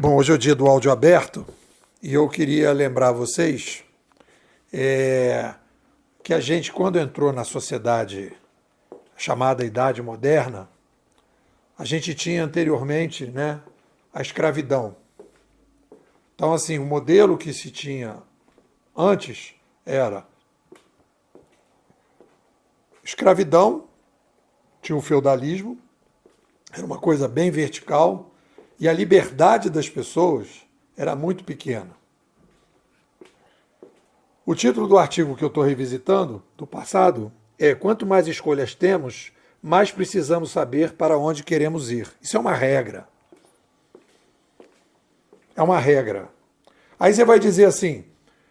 Bom, hoje é o dia do áudio aberto e eu queria lembrar vocês que a gente, quando entrou na sociedade chamada Idade Moderna, a gente tinha anteriormente, né, a escravidão. Então, assim, o modelo que se tinha antes era escravidão, tinha o feudalismo, era uma coisa bem vertical, e a liberdade das pessoas era muito pequena. O título do artigo que eu estou revisitando, do passado, é Quanto mais escolhas temos, mais precisamos saber para onde queremos ir. Isso é uma regra. É uma regra. Aí você vai dizer assim,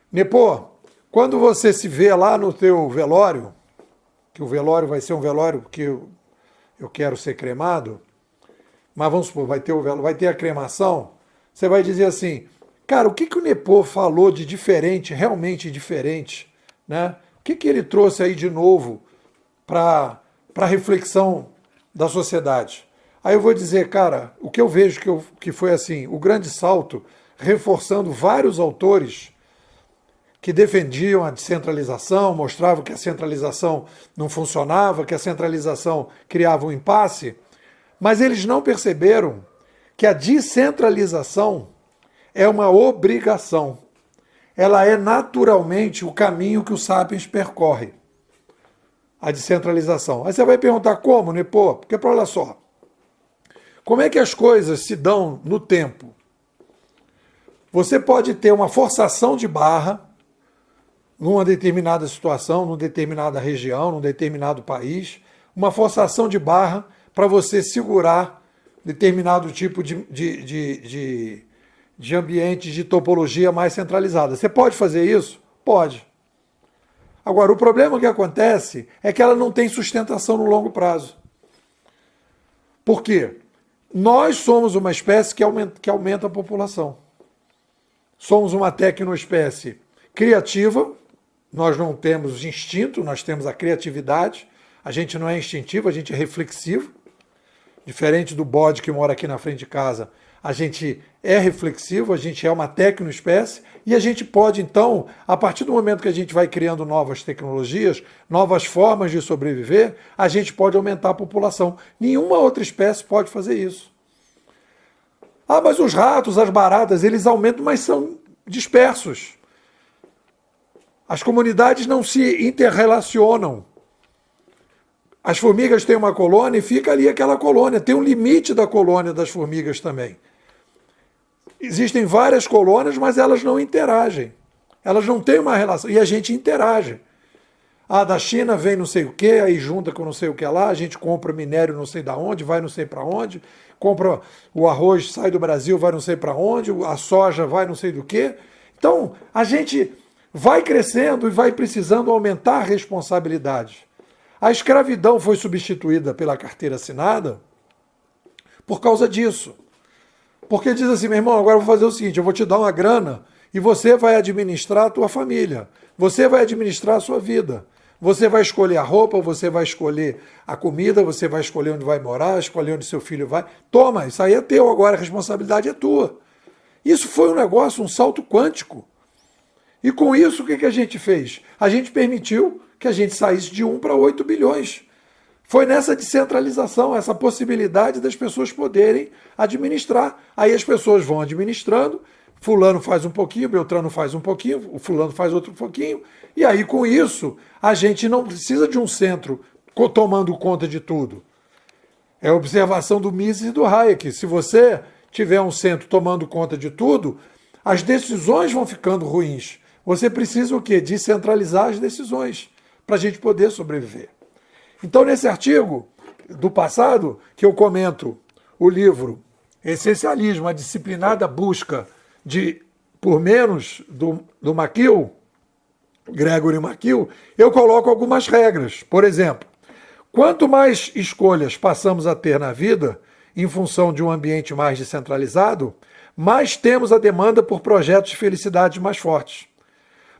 Nepô, quando você se vê lá no teu velório, que o velório vai ser um velório porque eu quero ser cremado, mas vamos supor, vai ter a cremação, você vai dizer assim, cara, o que o Nepô falou de diferente, realmente diferente, né? O que ele trouxe aí de novo para a reflexão da sociedade? Aí eu vou dizer, cara, o que eu vejo que foi assim, o grande salto, reforçando vários autores que defendiam a descentralização, mostravam que a centralização não funcionava, que a centralização criava um impasse, mas eles não perceberam que a descentralização é uma obrigação. Ela é naturalmente o caminho que o Sapiens percorre. A descentralização. Aí você vai perguntar como, Nepô? Porque, olha só, como é que as coisas se dão no tempo? Você pode ter uma forçação de barra numa determinada situação, numa determinada região, num determinado país, uma forçação de barra para você segurar determinado tipo de ambiente, de topologia mais centralizada. Você pode fazer isso? Pode. Agora, o problema que acontece é que ela não tem sustentação no longo prazo. Por quê? Nós somos uma espécie que aumenta a população. Somos uma tecnoespécie criativa, nós não temos instinto, nós temos a criatividade, a gente não é instintivo, a gente é reflexivo. Diferente do bode que mora aqui na frente de casa, a gente é reflexivo, a gente é uma tecnoespécie e a gente pode, então, a partir do momento que a gente vai criando novas tecnologias, novas formas de sobreviver, a gente pode aumentar a população. Nenhuma outra espécie pode fazer isso. Ah, mas os ratos, as baratas, eles aumentam, mas são dispersos. As comunidades não se interrelacionam. As formigas têm uma colônia e fica ali aquela colônia. Tem um limite da colônia das formigas também. Existem várias colônias, mas elas não interagem. Elas não têm uma relação. E a gente interage. Ah, da China vem não sei o quê, aí junta com não sei o que lá, a gente compra minério não sei da onde, vai não sei para onde, compra o arroz, sai do Brasil, vai não sei para onde, a soja vai não sei do quê. Então, a gente vai crescendo e vai precisando aumentar a responsabilidade. A escravidão foi substituída pela carteira assinada por causa disso. Porque diz assim, meu irmão, agora eu vou fazer o seguinte, eu vou te dar uma grana e você vai administrar a tua família. Você vai administrar a sua vida. Você vai escolher a roupa, você vai escolher a comida, você vai escolher onde vai morar, escolher onde seu filho vai. Toma, isso aí é teu agora, a responsabilidade é tua. Isso foi um negócio, um salto quântico. E com isso, o que a gente fez? A gente permitiu que a gente saísse de 1 para 8 bilhões. Foi nessa descentralização, essa possibilidade das pessoas poderem administrar. Aí as pessoas vão administrando, fulano faz um pouquinho, Beltrano faz um pouquinho, o fulano faz outro pouquinho, e aí com isso a gente não precisa de um centro tomando conta de tudo. É a observação do Mises e do Hayek. Se você tiver um centro tomando conta de tudo, as decisões vão ficando ruins. Você precisa o quê? Descentralizar as decisões para a gente poder sobreviver. Então, nesse artigo do passado, que eu comento o livro Essencialismo, a disciplinada busca por menos do McGill, Gregory McGill, eu coloco algumas regras. Por exemplo, quanto mais escolhas passamos a ter na vida, em função de um ambiente mais descentralizado, mais temos a demanda por projetos de felicidade mais fortes.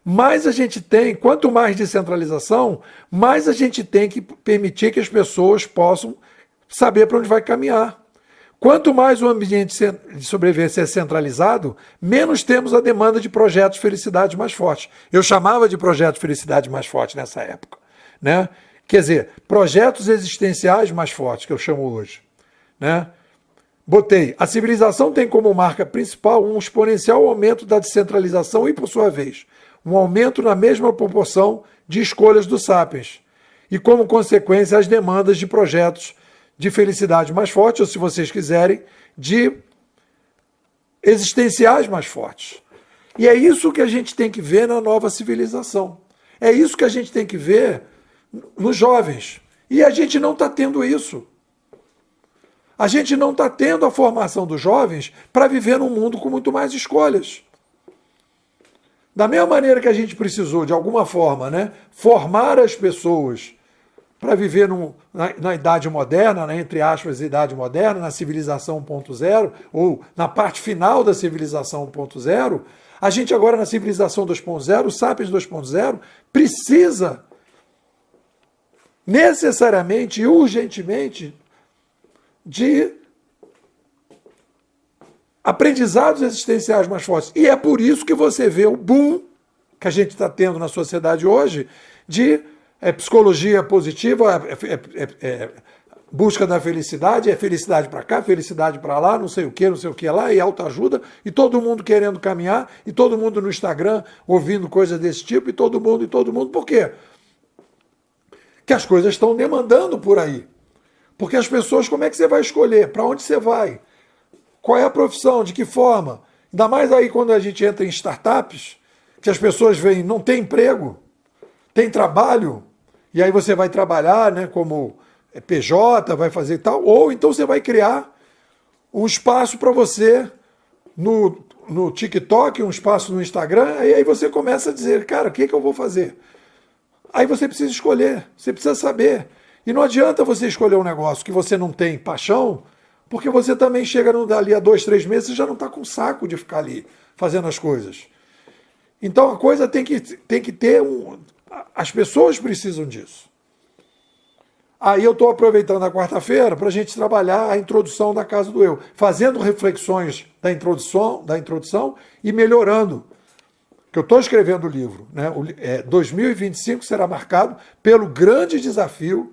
Mais a gente tem, quanto mais descentralização, mais a gente tem que permitir que as pessoas possam saber para onde vai caminhar. Quanto mais o ambiente de sobrevivência é centralizado, menos temos a demanda de projetos de felicidade mais fortes. Eu chamava de projetos de felicidade mais fortes nessa época, né? Quer dizer, projetos existenciais mais fortes, que eu chamo hoje, né? Botei, a civilização tem como marca principal um exponencial aumento da descentralização e, por sua vez, um aumento na mesma proporção de escolhas do Sapiens. E, como consequência, as demandas de projetos de felicidade mais fortes, ou, se vocês quiserem, de existenciais mais fortes. E é isso que a gente tem que ver na nova civilização. É isso que a gente tem que ver nos jovens. E a gente não está tendo isso. A gente não está tendo a formação dos jovens para viver num mundo com muito mais escolhas. Da mesma maneira que a gente precisou, de alguma forma, né, formar as pessoas para viver na idade moderna, né, entre aspas, idade moderna, na civilização 1.0, ou na parte final da civilização 1.0, a gente agora na civilização 2.0, o Sapiens 2.0, precisa necessariamente e urgentemente de aprendizados existenciais mais fortes. E é por isso que você vê o boom que a gente está tendo na sociedade hoje de psicologia positiva, busca da felicidade, é felicidade para cá, felicidade para lá, não sei o que lá, e autoajuda, e todo mundo querendo caminhar, e todo mundo no Instagram ouvindo coisas desse tipo, e todo mundo, por quê? Que as coisas estão demandando por aí. Porque as pessoas, como é que você vai escolher? Para onde você vai? Qual é a profissão? De que forma? Ainda mais aí quando a gente entra em startups, que as pessoas veem, não tem emprego, tem trabalho, e aí você vai trabalhar, né, como PJ, vai fazer tal, ou então você vai criar um espaço para você no TikTok, um espaço no Instagram, e aí você começa a dizer, cara, o que eu vou fazer? Aí você precisa escolher, você precisa saber. E não adianta você escolher um negócio que você não tem paixão, porque você também chega ali a 2, 3 meses e já não está com saco de ficar ali fazendo as coisas. Então a coisa tem que ter as pessoas precisam disso. Aí eu estou aproveitando a quarta-feira para a gente trabalhar a introdução da Casa do Eu, fazendo reflexões da introdução e melhorando. Que eu estou escrevendo o livro, né? 2025 será marcado pelo grande desafio,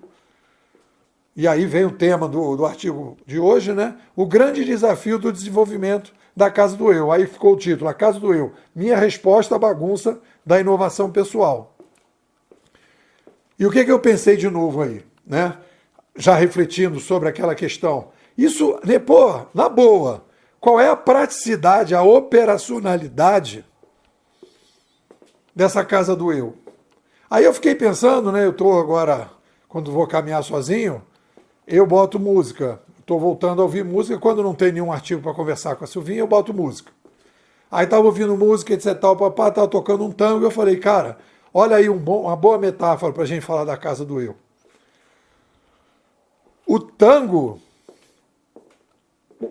e aí vem o tema do artigo de hoje, né? O grande desafio do desenvolvimento da Casa do Eu. Aí ficou o título, A Casa do Eu, minha resposta à bagunça da inovação pessoal. E o que eu pensei de novo aí, né? Já refletindo sobre aquela questão. Isso, pô, na boa, qual é a praticidade, a operacionalidade dessa Casa do Eu? Aí eu fiquei pensando, né? Eu estou agora, quando vou caminhar sozinho, eu boto música. Estou voltando a ouvir música. Quando não tem nenhum artigo para conversar com a Silvinha, eu boto música. Aí estava ouvindo música, etc. Papá estava tocando um tango. Eu falei, cara, olha aí uma boa metáfora para a gente falar da Casa do Eu. O tango,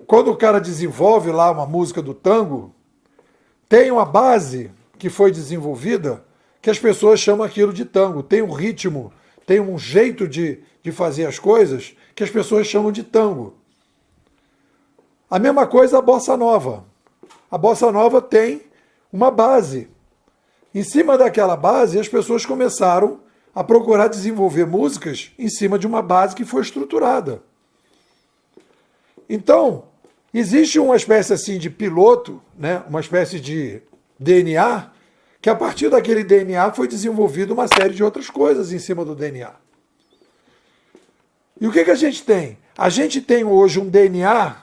quando o cara desenvolve lá uma música do tango, tem uma base que foi desenvolvida que as pessoas chamam aquilo de tango. Tem um ritmo, tem um jeito de fazer as coisas que as pessoas chamam de tango. A mesma coisa a bossa nova. A bossa nova tem uma base. Em cima daquela base, as pessoas começaram a procurar desenvolver músicas em cima de uma base que foi estruturada. Então, existe uma espécie assim de piloto, né? Uma espécie de DNA, que a partir daquele DNA foi desenvolvido uma série de outras coisas em cima do DNA. E o que a gente tem? A gente tem hoje um DNA,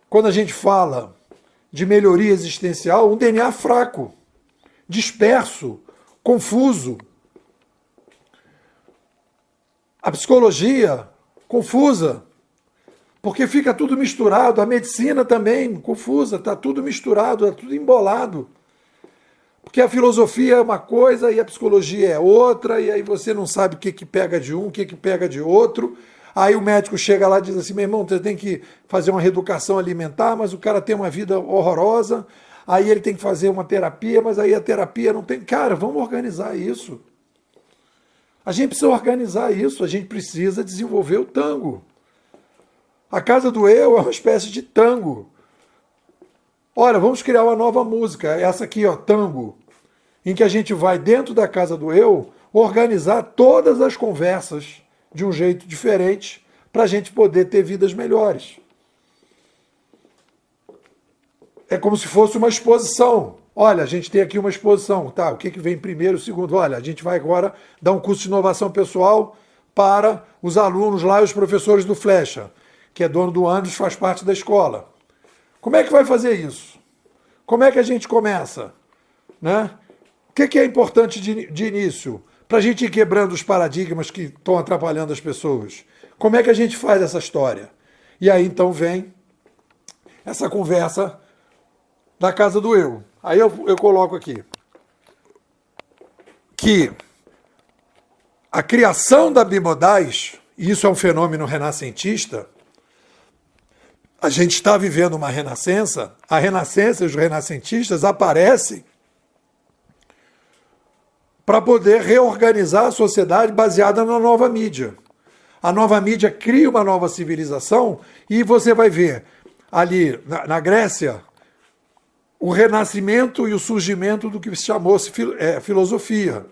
quando a gente fala de melhoria existencial, um DNA fraco, disperso, confuso. A psicologia, confusa, porque fica tudo misturado, a medicina também, confusa, está tudo misturado, está tudo embolado. Porque a filosofia é uma coisa e a psicologia é outra, e aí você não sabe o que pega de um, o que pega de outro. Aí o médico chega lá e diz assim, meu irmão, você tem que fazer uma reeducação alimentar, mas o cara tem uma vida horrorosa, aí ele tem que fazer uma terapia, mas aí a terapia não tem... Cara, vamos organizar isso. A gente precisa organizar isso, a gente precisa desenvolver o tango. A Casa do Eu é uma espécie de tango. Olha, vamos criar uma nova música, essa aqui, ó, tango, em que a gente vai, dentro da Casa do Eu, organizar todas as conversas de um jeito diferente para a gente poder ter vidas melhores. É como se fosse uma exposição. Olha, a gente tem aqui uma exposição, tá? O que vem primeiro, segundo? Olha, a gente vai agora dar um curso de inovação pessoal para os alunos lá e os professores do Flecha, que é dono do ônibus, faz parte da escola. Como é que vai fazer isso? Como é que a gente começa? Né? O que é importante de início? Para a gente ir quebrando os paradigmas que estão atrapalhando as pessoas. Como é que a gente faz essa história? E aí então vem essa conversa da Casa do Eu. Aí eu coloco aqui que a criação da bimodais, e isso é um fenômeno renascentista, a gente está vivendo uma renascença, a renascença e os renascentistas aparecem para poder reorganizar a sociedade baseada na nova mídia. A nova mídia cria uma nova civilização e você vai ver ali na Grécia o renascimento e o surgimento do que se chamou filosofia.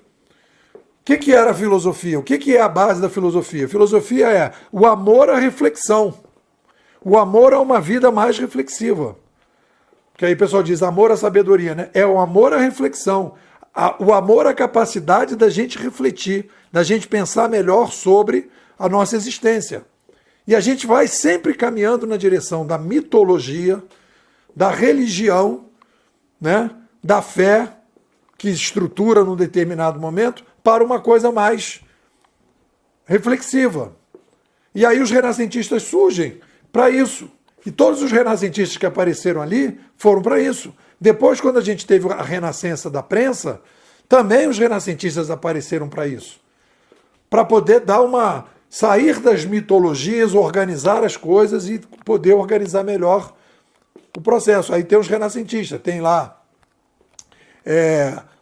O que era a filosofia? O que é a base da filosofia? A filosofia é o amor à reflexão. O amor a uma vida mais reflexiva. Que aí o pessoal diz amor à sabedoria, né? É o amor à reflexão. O amor à capacidade da gente refletir, da gente pensar melhor sobre a nossa existência. E a gente vai sempre caminhando na direção da mitologia, da religião, né? Da fé, que estrutura num determinado momento, para uma coisa mais reflexiva. E aí os renascentistas surgem para isso. E todos os renascentistas que apareceram ali foram para isso. Depois, quando a gente teve a renascença da prensa, também os renascentistas apareceram para isso. Para poder sair das mitologias, organizar as coisas e poder organizar melhor o processo. Aí tem os renascentistas, tem lá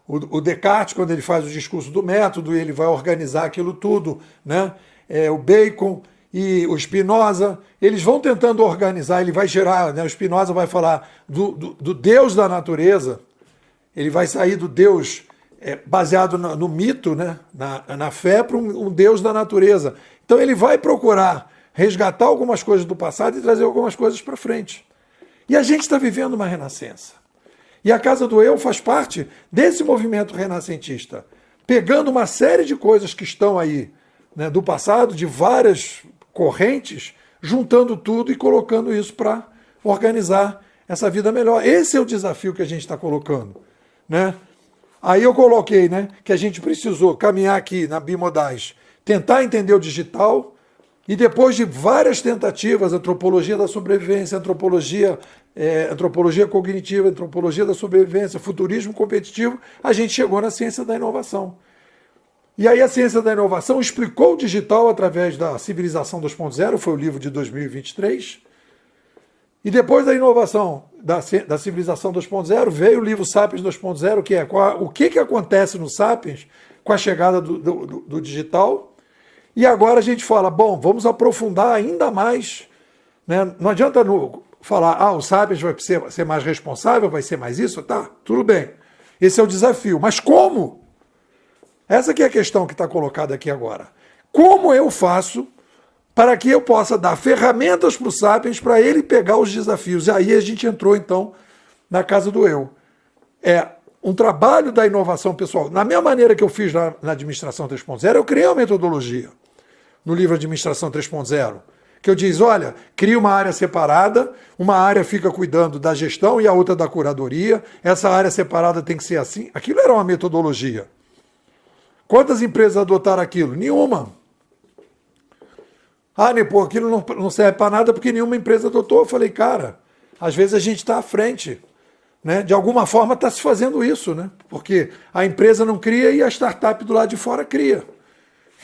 o Descartes, quando ele faz o discurso do método, ele vai organizar aquilo tudo, né? O Bacon e o Spinoza, eles vão tentando organizar, ele vai gerar, né? O Spinoza vai falar do Deus da natureza, ele vai sair do Deus baseado no mito, né? na fé, para um Deus da natureza. Então ele vai procurar resgatar algumas coisas do passado e trazer algumas coisas para frente. E a gente está vivendo uma renascença. E a Casa do Eu faz parte desse movimento renascentista, pegando uma série de coisas que estão aí, né, do passado, de várias correntes, juntando tudo e colocando isso para organizar essa vida melhor. Esse é o desafio que a gente está colocando, né? Aí eu coloquei, né, que a gente precisou caminhar aqui na Bimodais, tentar entender o digital, e depois de várias tentativas, antropologia da sobrevivência, antropologia cognitiva, antropologia da sobrevivência, futurismo competitivo, a gente chegou na ciência da inovação. E aí a ciência da inovação explicou o digital através da Civilização 2.0, foi o livro de 2023. E depois da inovação da Civilização 2.0, veio o livro Sapiens 2.0, que é o que acontece no Sapiens com a chegada do digital. E agora a gente fala, bom, vamos aprofundar ainda mais, né? Não adianta falar, o Sapiens vai ser mais responsável, vai ser mais isso, tá? Tudo bem. Esse é o desafio. Mas como? Essa que é a questão que está colocada aqui agora. Como eu faço para que eu possa dar ferramentas para o Sapiens para ele pegar os desafios? E aí a gente entrou, então, na Casa do Eu. É um trabalho da inovação pessoal. Na mesma maneira que eu fiz na Administração 3.0, eu criei uma metodologia no livro Administração 3.0, que eu diz, olha, cria uma área separada, uma área fica cuidando da gestão e a outra da curadoria, essa área separada tem que ser assim. Aquilo era uma metodologia. Quantas empresas adotaram aquilo? Nenhuma. Pô, aquilo não serve para nada porque nenhuma empresa adotou. Eu falei, cara, às vezes a gente está à frente, né? De alguma forma está se fazendo isso, né? Porque a empresa não cria e a startup do lado de fora cria.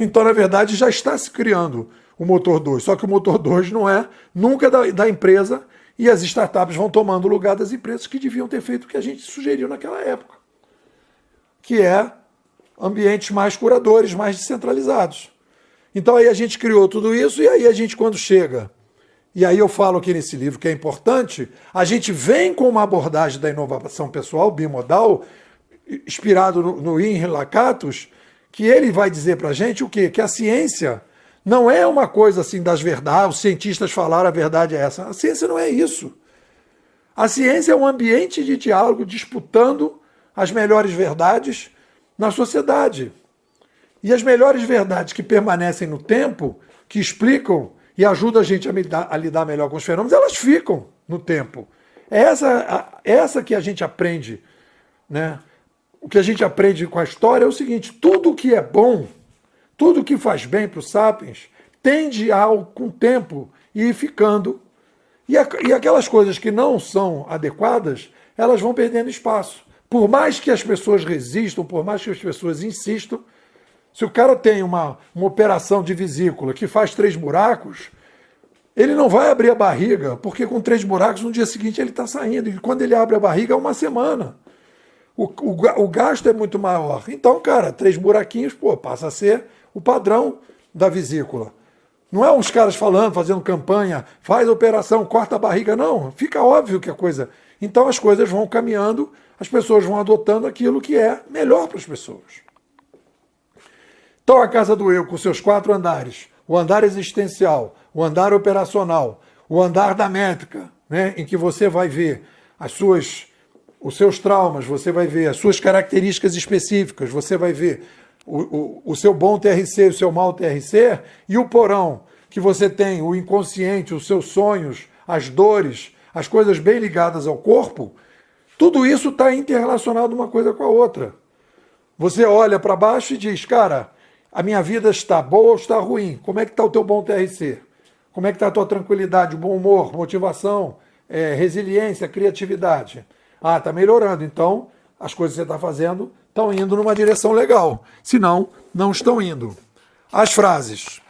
Então, na verdade, já está se criando o motor 2. Só que o motor 2 não é nunca da empresa e as startups vão tomando o lugar das empresas que deviam ter feito o que a gente sugeriu naquela época, que é ambientes mais curadores, mais descentralizados. Então aí a gente criou tudo isso e aí a gente, quando chega e aí eu falo aqui nesse livro que é importante, a gente vem com uma abordagem da inovação pessoal, bimodal, inspirado no Henri Lakatos, que ele vai dizer para a gente o quê? Que a ciência não é uma coisa assim das verdades, os cientistas falaram a verdade é essa. A ciência não é isso. A ciência é um ambiente de diálogo disputando as melhores verdades na sociedade. E as melhores verdades que permanecem no tempo, que explicam e ajudam a gente a lidar melhor com os fenômenos, elas ficam no tempo. É essa que a gente aprende, né? O que a gente aprende com a história é o seguinte: tudo que é bom, tudo que faz bem para os sapiens, tende com o tempo ir ficando. E aquelas coisas que não são adequadas, elas vão perdendo espaço. Por mais que as pessoas resistam, por mais que as pessoas insistam, se o cara tem uma operação de vesícula que faz 3 buracos, ele não vai abrir a barriga, porque com 3 buracos no dia seguinte ele está saindo. E quando ele abre a barriga é uma semana. O gasto é muito maior. Então, cara, 3 buraquinhos, passa a ser o padrão da vesícula. Não é uns caras falando, fazendo campanha, faz a operação, corta a barriga. Não, fica óbvio que a coisa... Então as coisas vão caminhando, as pessoas vão adotando aquilo que é melhor para as pessoas. Então a Casa do Eu, com seus 4 andares, o andar existencial, o andar operacional, o andar da métrica, né, em que você vai ver os seus traumas, você vai ver as suas características específicas, você vai ver o seu bom TRC, o seu mau TRC, e o porão, que você tem o inconsciente, os seus sonhos, as dores, as coisas bem ligadas ao corpo, tudo isso está interrelacionado uma coisa com a outra. Você olha para baixo e diz, cara, a minha vida está boa ou está ruim? Como é que está o teu bom TRC? Como é que está a tua tranquilidade, bom humor, motivação, resiliência, criatividade? Ah, está melhorando, então as coisas que você está fazendo estão indo numa direção legal. Senão, não estão indo. As frases.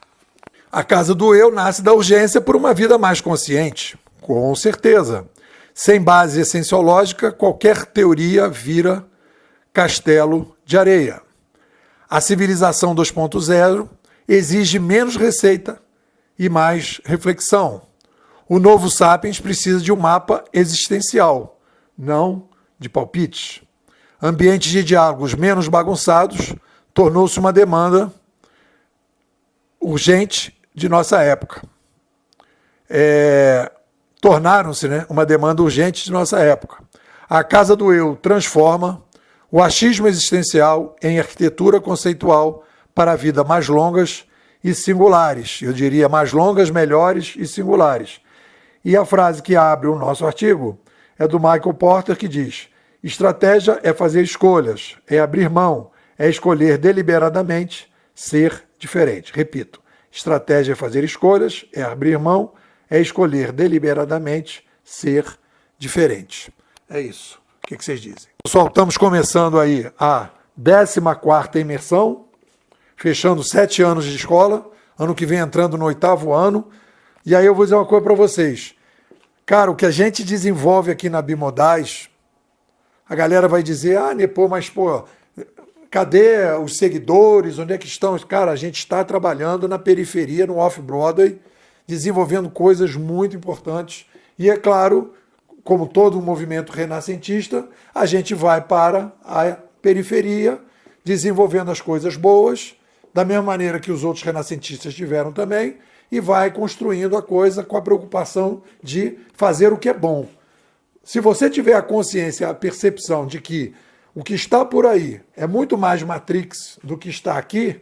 A Casa do Eu nasce da urgência por uma vida mais consciente. Com certeza. Sem base essenciológica, qualquer teoria vira castelo de areia. A civilização 2.0 exige menos receita e mais reflexão. O novo Sapiens precisa de um mapa existencial, não de palpites. Ambientes de diálogos menos bagunçados tornou-se uma demanda urgente de nossa época. Tornaram-se, uma demanda urgente de nossa época. A Casa do Eu transforma o achismo existencial em arquitetura conceitual para a vida mais longas e singulares. Eu diria mais longas, melhores e singulares. E a frase que abre o nosso artigo é do Michael Porter, que diz: estratégia é fazer escolhas, é abrir mão, é escolher deliberadamente ser diferente. Repito, estratégia é fazer escolhas, é abrir mão, é escolher deliberadamente ser diferente. É isso. O que vocês dizem? Pessoal, estamos começando aí a 14ª imersão, fechando 7 anos de escola, ano que vem entrando no 8º ano, e aí eu vou dizer uma coisa para vocês. Cara, o que a gente desenvolve aqui na Bimodais, a galera vai dizer, Nepô, mas cadê os seguidores, onde é que estão? Cara, a gente está trabalhando na periferia, no Off-Broadway, desenvolvendo coisas muito importantes, e é claro, como todo um movimento renascentista, a gente vai para a periferia, desenvolvendo as coisas boas, da mesma maneira que os outros renascentistas tiveram também, e vai construindo a coisa com a preocupação de fazer o que é bom. Se você tiver a consciência, a percepção de que o que está por aí é muito mais Matrix do que está aqui,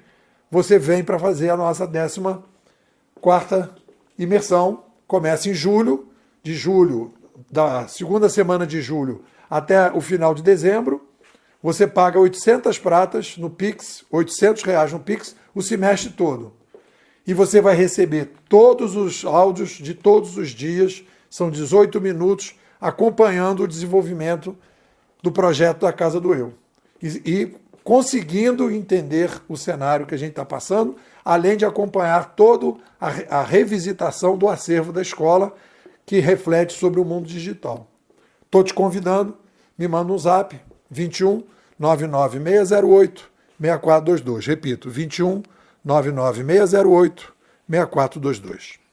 você vem para fazer a nossa 14ª imersão. Começa em julho, da segunda semana de julho até o final de dezembro. Você paga 800 pratas no Pix, R$800 no Pix, o semestre todo. E você vai receber todos os áudios de todos os dias, são 18 minutos, acompanhando o desenvolvimento do projeto da Casa do Eu. E conseguindo entender o cenário que a gente está passando, além de acompanhar toda a revisitação do acervo da escola, que reflete sobre o mundo digital. Estou te convidando, me manda um zap, 21 99608 6422. Repito, 21 99608 6422.